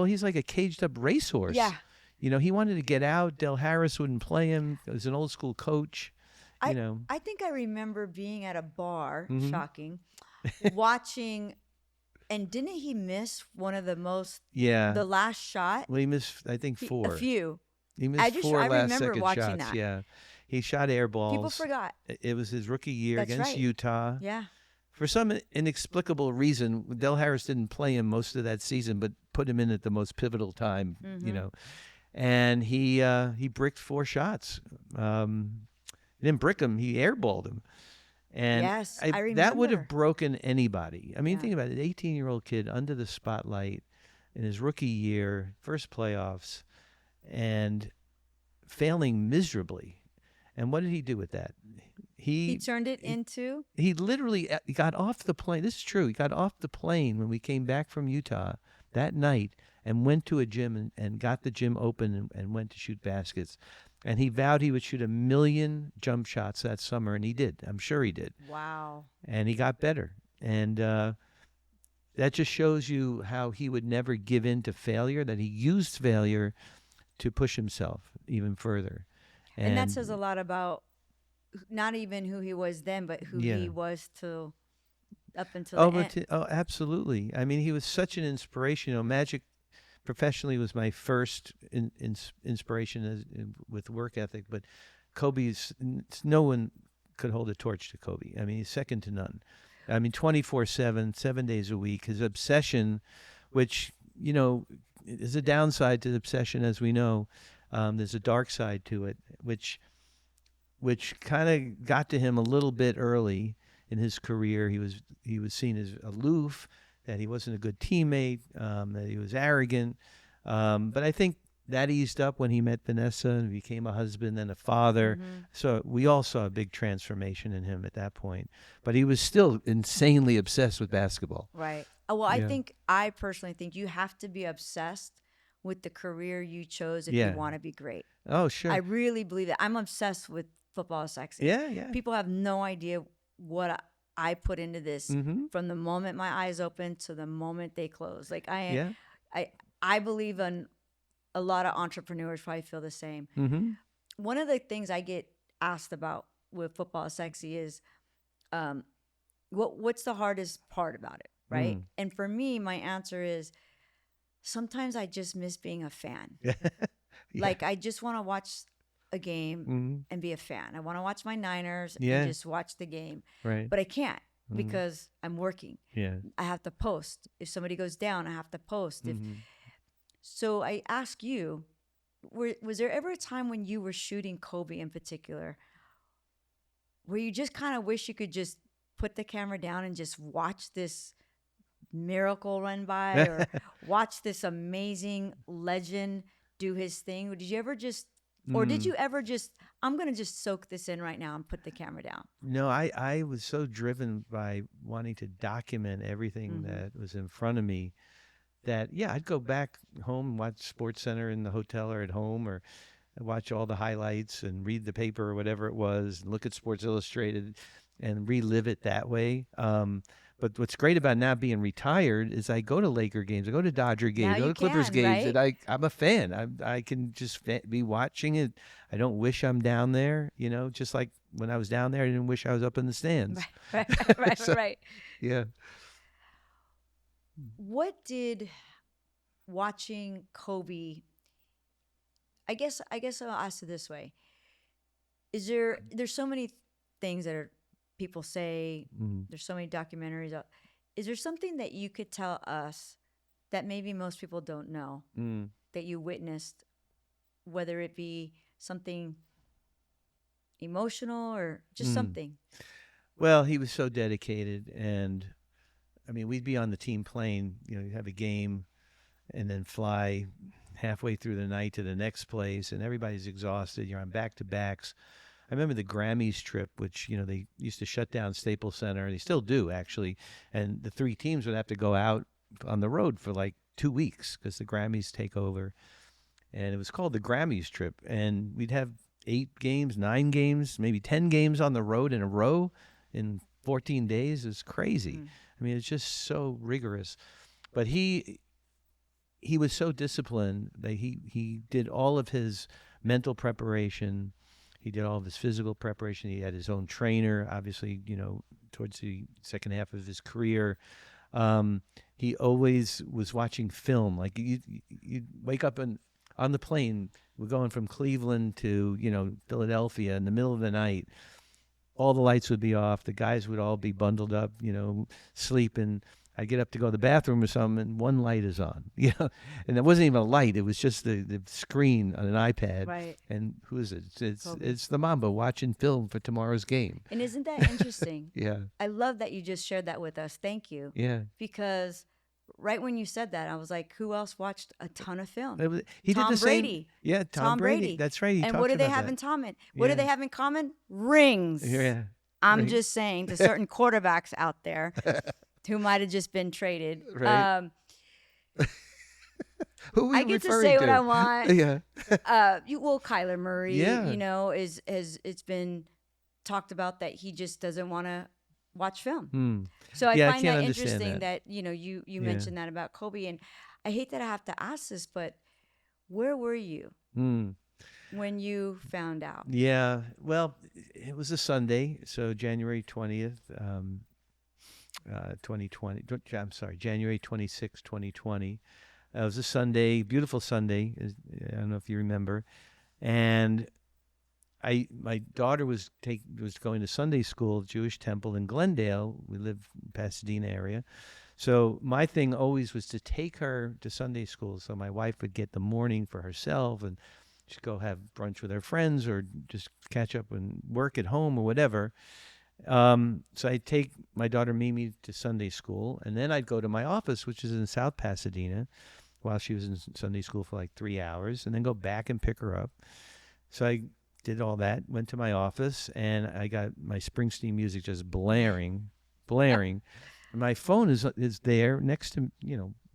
he's like a caged up racehorse. Yeah. He wanted to get out. Del Harris wouldn't play him. He was an old school coach. I You know. I think I remember being at a bar, hmm shocking, watching, and didn't he miss one of Yeah. the last shot? Well, he missed, I think, A four. few. He missed four I last remember second watching shots. that. Yeah. He shot air People balls. forgot. It was his rookie year That's against right. Utah. Yeah. For some inexplicable reason, Del Harris didn't play him most of that season, but put him in at the most pivotal time, And he bricked four shots. He didn't brick him; he airballed him, and Yes, I that would have remember. broken anybody. I mean, Yeah. think about it: 18-year-old kid under the spotlight in his rookie year, first playoffs, and failing miserably. And what did he do with that? He He turned it into. he literally got off the plane. This is true. He got off the plane when we came back from Utah that night and went to a gym and got the gym open and went to shoot baskets. And he vowed he would shoot 1,000,000 jump shots that summer, and he did. I'm sure he did. Wow. And he got better. And that just shows you how he would never give in to failure, that he used failure to push himself even further. And that says a lot about not even who he was then, but who Yeah. he was till up until Oh, the end. absolutely. I mean, he was such an inspiration. Magic professionally was my first inspiration with work ethic, but no one could hold a torch to Kobe. I mean, he's second to none. I mean, 24/7, 7 days a week. His obsession, which is a downside to the obsession, as we know. There's a dark side to it, which kind of got to him a little bit early in his career. He was seen as aloof, that he wasn't a good teammate, that he was arrogant. But I think that eased up when he met Vanessa and became a husband and a father. So we all saw a big transformation in him at that point. But he was still insanely obsessed with basketball. Right. Well, I personally think you have to be obsessed with the career you chose if you Yeah. want to be great. Oh, sure. I really believe that. I'm obsessed with football is sexy. Yeah, yeah. People have no idea what I put into this from the moment my eyes open to the moment they close. Like Yeah. I believe in a lot of entrepreneurs probably feel the same. Mm-hmm. One of the things I get asked about with football is sexy is what's the hardest part about it, right? And for me, my answer is sometimes I just miss being a fan. Yeah. Like I just want to watch a game Mm-hmm. and be a fan. I want to watch my Niners Yeah. and just watch the game. Right. But I can't because I'm working. Yeah. I have to post. If somebody goes down, I have to post. Mm-hmm. So I ask you, was there ever a time when you were shooting Kobe in particular where you just kind of wish you could just put the camera down and just watch this miracle run by or watch this amazing legend do his thing? Or did you ever just, I'm going to just soak this in right now and put the camera down? No, I was so driven by wanting to document everything that was in front of me, that, yeah, I'd go back home and watch Sports Center in the hotel or at home, or, you know, I'd go back and watch the game. But I think that eased up when he met Vanessa and we became a husband and a father. So we all saw a big transformation in him at that point. But he was still insanely obsessed with basketball. watch all the highlights and read the paper or whatever it was, and look at Sports Illustrated and relive it that way. But what's great about now being retired is I go to Laker games, I go to Dodger Now games, I go you to Clippers can, games, and right? I'm a fan. I can just be watching it. I don't wish I'm down there, just like when I was down there, I didn't wish I was up in the stands. Right, right, right, So, right. yeah. What did watching Kobe, I guess I'll ask it this way. There's so many things that are people say, Mm, there's so many documentaries out. Is there something that you could tell us that maybe most people don't know mm, that you witnessed, whether it be something emotional or just mm. something? Well, he was so dedicated, and I mean, we'd be on the team plane, you have a game, and then fly halfway through the night to the next place, and everybody's exhausted. You're on back to backs. I remember the Grammys trip, which they used to shut down Staples Center, and they still do actually. And the three teams would have to go out on the road for like 2 weeks because the Grammys take over. And it was called the Grammys trip, and we'd have 8 games, 9 games, maybe 10 games on the road in a row in 14 days. It was crazy. Mm. I mean, it's just so rigorous. But he was so disciplined that he did all of his mental preparation. He did all of his physical preparation. He had his own trainer, obviously, towards the second half of his career. He always was watching film. Like you wake up on the plane. We're going from Cleveland to Philadelphia in the middle of the night. All the lights would be off. The guys would all be bundled up, sleeping. I get up to go to the bathroom or something, and one light is on, and it wasn't even a light. It was just the screen on an iPad. Right. And who is it? It's Kobe. it's the Mamba watching film for tomorrow's game. And isn't that interesting? Yeah, I love that you just shared that with us. Thank you. yeah. Because right when you said that, I was like, who else watched a ton of film? He did Tom the same. Brady. Yeah, Tom Brady. That's right. He And talked what do they about have that. in common? What do Yeah. they have in common? Rings. Yeah. I'm Right. just saying to certain quarterbacks out there who might have just been traded. Right. Who are I you get to referring say to? what I want. Yeah. Kyler Murray, Yeah. is it's been talked about that he just doesn't want to watch film. Hmm. So I Yeah, I find can't that understand interesting that. that you Yeah. mentioned that about Kobe, and I hate that I have to ask this, but where were you Hmm. when you found out? Yeah. Well, it was a Sunday, so January 20th, 2020. I'm sorry, January 26th, 2020. It was a Sunday, beautiful Sunday. I don't know if you remember. And my daughter was going to Sunday school, Jewish temple in Glendale. We live in Pasadena area. So my thing always was to take her to Sunday school. So my wife would get the morning for herself and she'd go have brunch with her friends or just catch up and work at home or whatever. So I'd take my daughter Mimi to Sunday school, and then I'd go to my office, which is in South Pasadena, while she was in Sunday school for like 3 hours, and then go back and pick her up. So I did all that, went to my office, and I got my Springsteen music just blaring. And my phone is there next to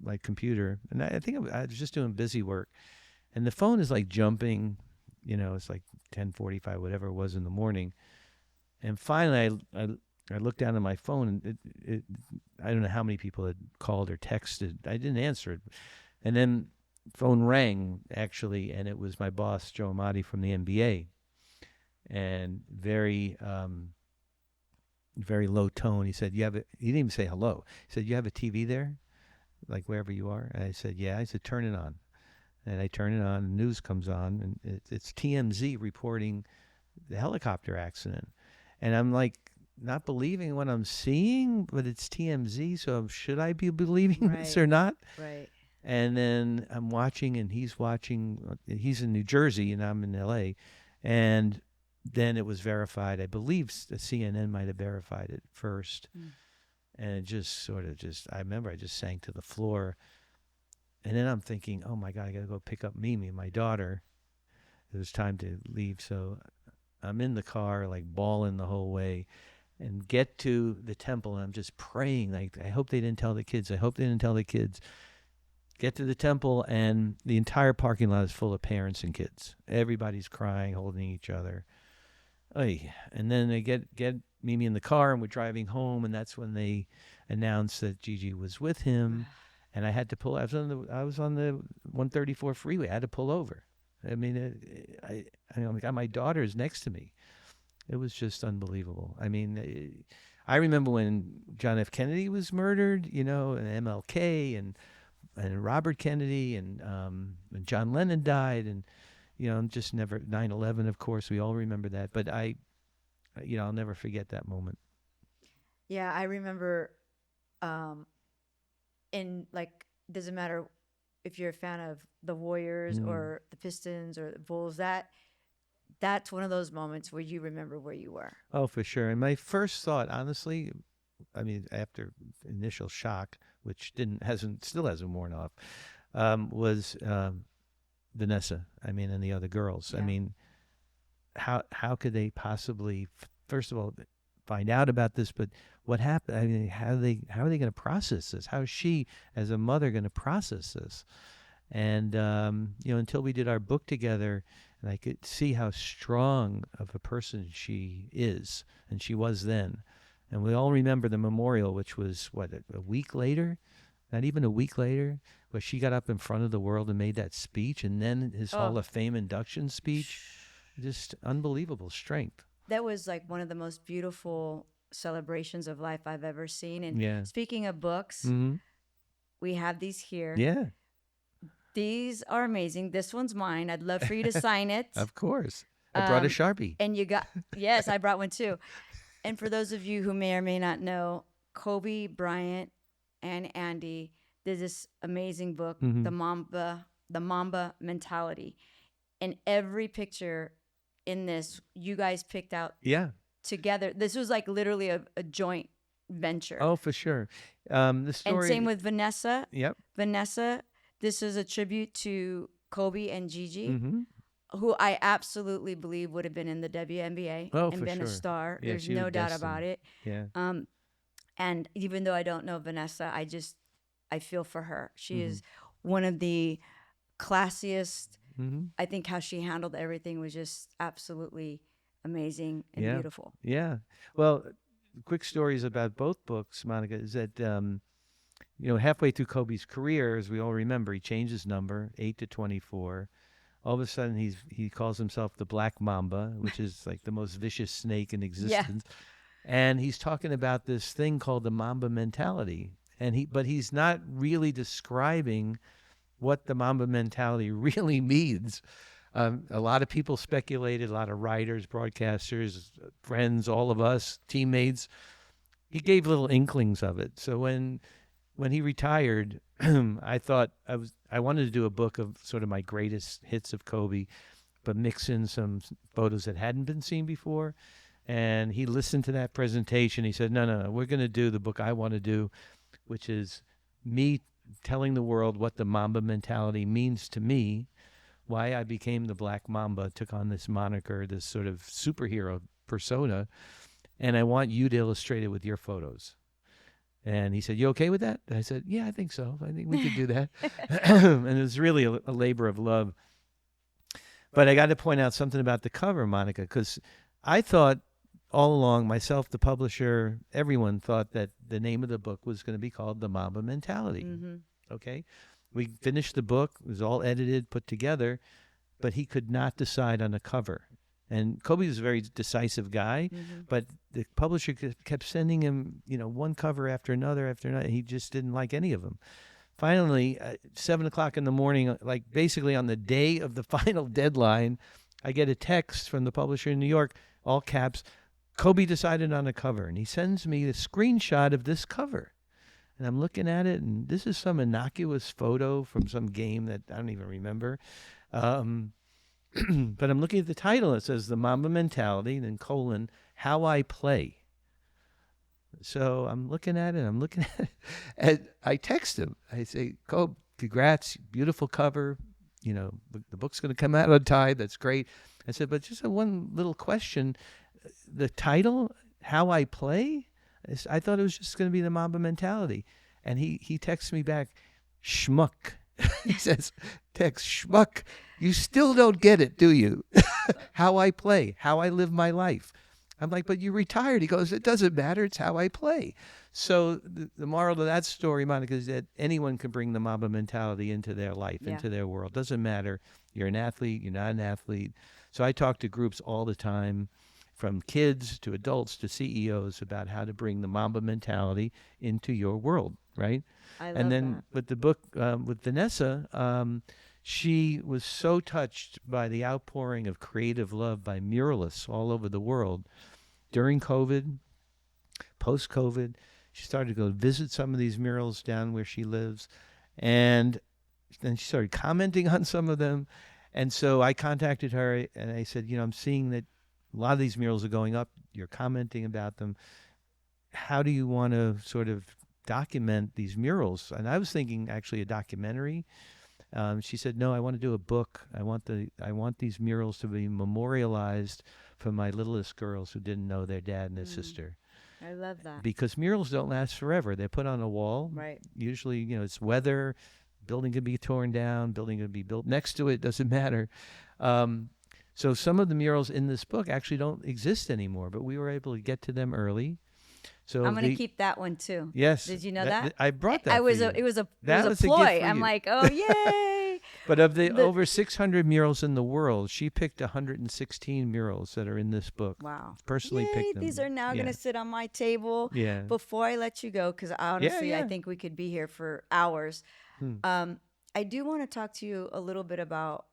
my computer, and I think I was just doing busy work, and the phone is like jumping. It's like 10:45, whatever it was in the morning. And finally, I looked down at my phone, and I don't know how many people had called or texted. I didn't answer it. And then phone rang, actually, and it was my boss, Joe Amati from the NBA. And very, very low tone. He said, he didn't even say hello. He said, you have a TV there? Like wherever you are? And I said, yeah. I said, turn it on. And I turn it on, and news comes on, and it's TMZ reporting the helicopter accident. And I'm like not believing what I'm seeing, but it's TMZ, so should I be believing this Right. or not? Right. And then I'm watching, and he's watching. He's in New Jersey, and I'm in LA. And then it was verified. I believe CNN might have verified it first. Mm. And it just I remember I just sank to the floor. And then I'm thinking, oh my God, I got to go pick up Mimi, my daughter. It was time to leave, so I'm in the car, like bawling the whole way, and get to the temple, and I'm just praying, like, I hope they didn't tell the kids. I hope they didn't tell the kids. Get to the temple, and the entire parking lot is full of parents and kids. Everybody's crying, holding each other. Oy. And then they get Mimi in the car, and we're driving home, and that's when they announced that Gigi was with him. And I had to pull. I was on the 134 freeway. I had to pull over. I mean, I got my daughters next to me. It was just unbelievable. I mean, I remember when John F. Kennedy was murdered, you know, and MLK and Robert Kennedy and John Lennon died, and you know, just never 9/11. Of course, we all remember that. But I'll never forget that moment. Yeah, I remember. In like, doesn't matter if you're a fan of the Warriors or the Pistons or the Bulls. That's one of those moments where you remember where you were. Oh, for sure. And my first thought, honestly, I mean, after initial shock, which still hasn't worn off, was Vanessa. I mean, and the other girls. Yeah. I mean, how could they possibly, first of all, find out about this? But what happened? I mean, how are they going to process this? How is she, as a mother, going to process this? And you know, until we did our book together, and I could see how strong of a person she is, and she was then. And we all remember the memorial, which was, what, a week later? Not even a week later, where she got up in front of the world and made that speech, and then his Hall of Fame induction speech. Just unbelievable strength. That was like one of the most beautiful celebrations of life I've ever seen. And Yeah. speaking of books, we have these here. Yeah, These are amazing. This one's mine. I'd love for you to sign it. of course. I brought a Sharpie. And you got, yes, I brought one too. And for those of you who may or may not know, Kobe Bryant and Andy did this amazing book, The Mamba Mentality. And every picture in this, you guys picked out together. This was like literally a joint venture. Oh, for sure. The story. And same with Vanessa. Yep. Vanessa, this is a tribute to Kobe and Gigi, who I absolutely believe would have been in the WNBA and been a star. Yeah, there's no doubt about it. Yeah. And even though I don't know Vanessa, I feel for her. She is one of the classiest. I think how she handled everything was just absolutely amazing and beautiful. Yeah. Well, quick stories about both books, Monica, is that you know, halfway through Kobe's career, as we all remember, he changed his number, 8 to 24. All of a sudden, he calls himself the Black Mamba, which is like the most vicious snake in existence. Yeah. And he's talking about this thing called the Mamba mentality. But he's not really describing what the Mamba mentality really means. A lot of people speculated, a lot of writers, broadcasters, friends, all of us, teammates. He gave little inklings of it. So when he retired, I thought I wanted to do a book of sort of my greatest hits of Kobe, but mix in some photos that hadn't been seen before. And he listened to that presentation. He said, no, we're going to do the book I want to do, which is me telling the world what the Mamba mentality means to me, why I became the Black Mamba, took on this moniker, this sort of superhero persona, and I want you to illustrate it with your photos. And he said, you okay with that? And I said, yeah, I think so. I think we could do that. And it was really a labor of love. But I got to point out something about the cover, Monica, because I thought all along, myself, the publisher, everyone thought that the name of the book was going to be called The Mamba Mentality. Okay? We finished the book. It was all edited, put together, but he could not decide on a cover. And Kobe was a very decisive guy, but the publisher kept sending him, you know, one cover after another. He just didn't like any of them. Finally, at 7 o'clock in the morning, like basically on the day of the final deadline, I get a text from the publisher in New York, all caps, Kobe decided on a cover. And he sends me a screenshot of this cover. And I'm looking at it, and this is some innocuous photo from some game that I don't even remember. But I'm looking at the title. It says The Mamba Mentality, then colon, How I Play. So I'm looking at it, and I text him. I say, Kobe, congrats, beautiful cover. You know, the book's going to come out on time. That's great. I said, but just one little question. The title, How I Play? I thought it was just going to be The Mamba Mentality. And he texts me back, schmuck, He says, Tex, schmuck, you still don't get it, do you? How I play, how I live my life. I'm like, but you retired. He goes, it doesn't matter. It's how I play. So the moral of that story, Monica, is that anyone can bring the Mamba mentality into their life, Yeah. into their world. Doesn't matter. You're an athlete. You're not an athlete. So I talk to groups all the time, from kids to adults to CEOs, about how to bring the Mamba mentality into your world, right? I love And then that. with the book with Vanessa, she was so touched by the outpouring of creative love by muralists all over the world during COVID, post COVID. She started to go visit some of these murals down where she lives, and then she started commenting on some of them. And so I contacted her and I said, I'm seeing that a lot of these murals are going up. You're commenting about them. How do you want to sort of document these murals? And I was thinking actually a documentary. She said, "No, I want to do a book. I want these murals to be memorialized for my littlest girls who didn't know their dad and their sister, I love that. because murals don't last forever. They're put on a wall. Right. Usually, it's weather. Building could be torn down. Building could be built next to it. Doesn't matter." So some of the murals in this book actually don't exist anymore, but we were able to get to them early. So I'm gonna keep that one too. Yes. Did you know that? I brought that. I was for you. it was a That it was was a a gift ploy. for I'm you. like, oh yay! But of the over 600 murals in the world, she picked 116 murals that are in this book. Wow. Personally Yay, picked them. these are now Yeah. gonna sit on my table. Yeah. Before I let you go, because honestly, I yeah. think we could be here for hours. Hmm. I do want to talk to you a little bit about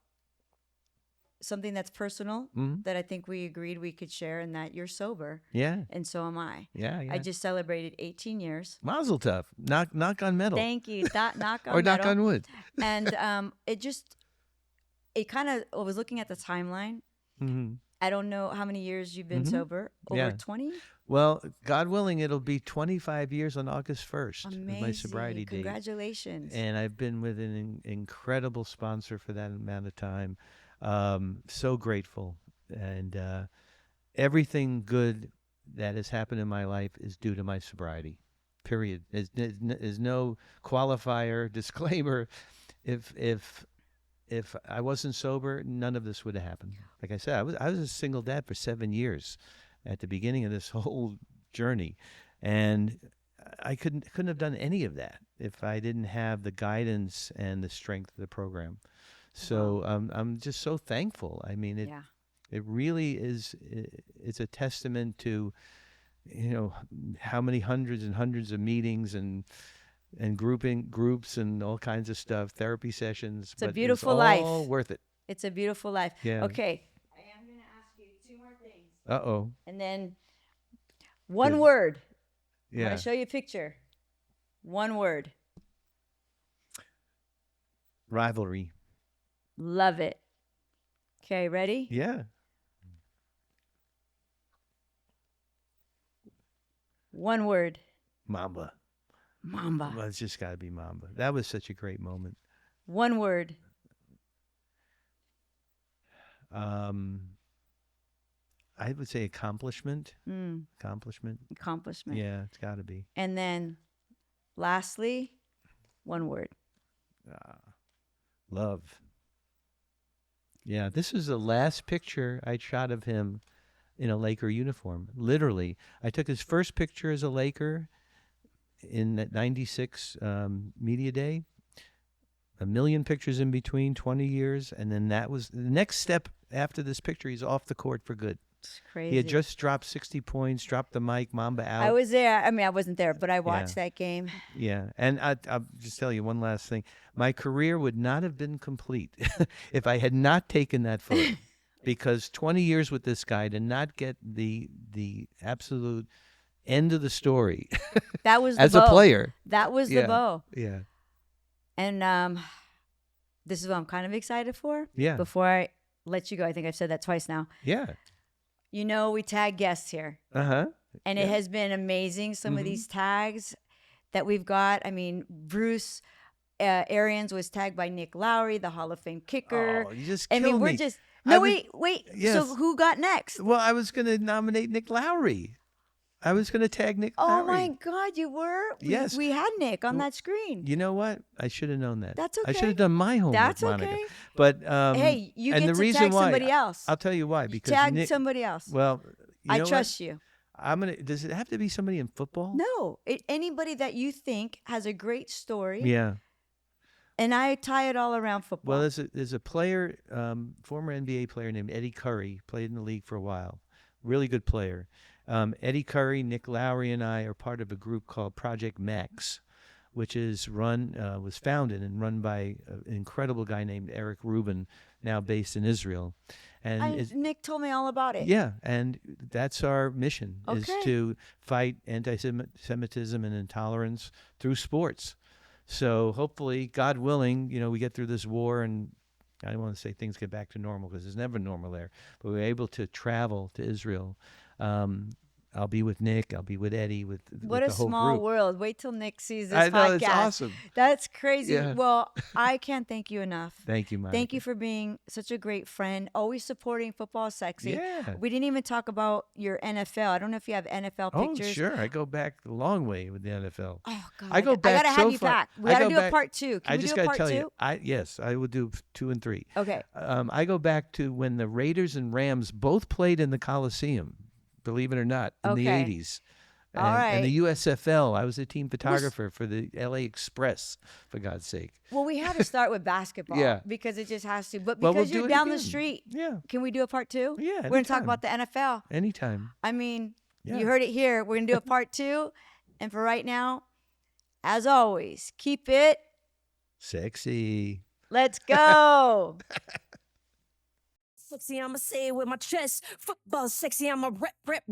something that's personal Mhm. that I think we agreed we could share, and that you're sober, Yeah. and so am I. Yeah. Yeah. I just celebrated 18 years. Mazel tov. Knock on metal. Thank you. Knock on Or knock metal. on wood. And it kind of, I was looking at the timeline. Hmm. I don't know how many years you've been Mhm. sober. Over Yeah. 20? Well, God willing, it'll be 25 years on August 1st. is Amazing. my sobriety date. Congratulations. And I've been with an incredible sponsor for that amount of time. So grateful. And everything good that has happened in my life is due to my sobriety. Period. There's no qualifier, disclaimer. If I wasn't sober, none of this would have happened. Like I said, I was a single dad for 7 years at the beginning of this whole journey, and I couldn't have done any of that if I didn't have the guidance and the strength of the program. So I'm just so thankful. I mean, Yeah. it really is. It's a testament to, how many hundreds and hundreds of meetings and grouping groups and all kinds of stuff, therapy sessions. It's a but beautiful it's life. all worth it. It's a beautiful life. Yeah. Okay. I am going to ask you 2 more things. Uh-oh. And then one Good. word. I'm Yeah. going to show you a picture. One word. Rivalry. Love it. Okay, ready? Yeah. One word. Mamba. Mamba. Well, it's just got to be Mamba. That was such a great moment. One word. I would say accomplishment. Accomplishment. Accomplishment. Yeah, it's got to be. And then lastly, one word. Love. Yeah, this is the last picture I shot of him in a Laker uniform. Literally, I took his first picture as a Laker in that 96 media day. A million pictures in between, 20 years. And then that was the next step after this picture. He's off the court for good. It's crazy. He had just dropped 60 points, dropped the mic, Mamba out. I was there. I mean, I wasn't there, but I watched that game. Yeah. And I'll just tell you one last thing. My career would not have been complete if I had not taken that photo. Because 20 years with this guy to not get the absolute end of the story. That was the as bow. a player. That was the bow. Yeah. And this is what I'm kind of excited for. Yeah. Before I let you go, I think I've said that twice now. Yeah. We tag guests here. Uh-huh. And it has been amazing. Some of these tags that we've got. I mean, Bruce Arians was tagged by Nick Lowry, the Hall of Fame kicker. Oh, you just I mean, killed we're me. just I was- wait. Yes. So who got next? Well, I was going to nominate Nick Lowry. I was going to tag Nick Oh Lowry. my God, you were? Yes. We had Nick on that screen. You know what? I should have known that. That's I should okay. have done my homework, That's Monica. okay. But Hey, you and get the to reason tag why, somebody else. I'll tell you why. Because Tag Nick, somebody else. well, you I know trust what? you. Does it have to be somebody in football? No, anybody that you think has a great story. Yeah. And I tie it all around football. Well, there's a player, former NBA player named Eddie Curry, played in the league for a while. Really good player. Eddie Curry, Nick Lowry, and I are part of a group called Project Max, which is was founded and run by an incredible guy named Eric Rubin, now based in Israel. And Nick told me all about it. yeah, and that's our mission, is Okay. to fight anti-Semitism and intolerance through sports. So hopefully, God willing, we get through this war, and I don't want to say things get back to normal because it's never normal there, but we're able to travel to Israel. I'll be with Nick. I'll be with Eddie. With What the a whole small group. world. Wait till Nick sees this I know, podcast. it's awesome. That's crazy. Yeah. Well, I can't thank you enough. Thank you, Monica. Thank you for being such a great friend, always supporting Football Sexy. Yeah. We didn't even talk about your NFL. I don't know if you have NFL Oh, pictures. sure. I go back a long way with the NFL. Oh, God. I go back I got to so have you far. back. We I got to go do a back- part two. Can I we just do a got to part tell two? you, yes, I will do 2 and 3. Okay. I go back to when the Raiders and Rams both played in the Coliseum, believe it or not, in the Okay. 80s. All And the right. USFL, I was a team photographer for the LA Express, for God's sake. Well, we had to start with basketball Yeah. because it just has to. But Well, because we'll do you're it down the again. street, Yeah, can we do a part two? Yeah, We're going to talk anytime. about the NFL. anytime. I mean, Yeah. you heard it here. We're going to do a part two. And for right now, as always, keep it. Sexy. Let's go. Sexy, I'ma say it with my chest. Football sexy, I'ma rep.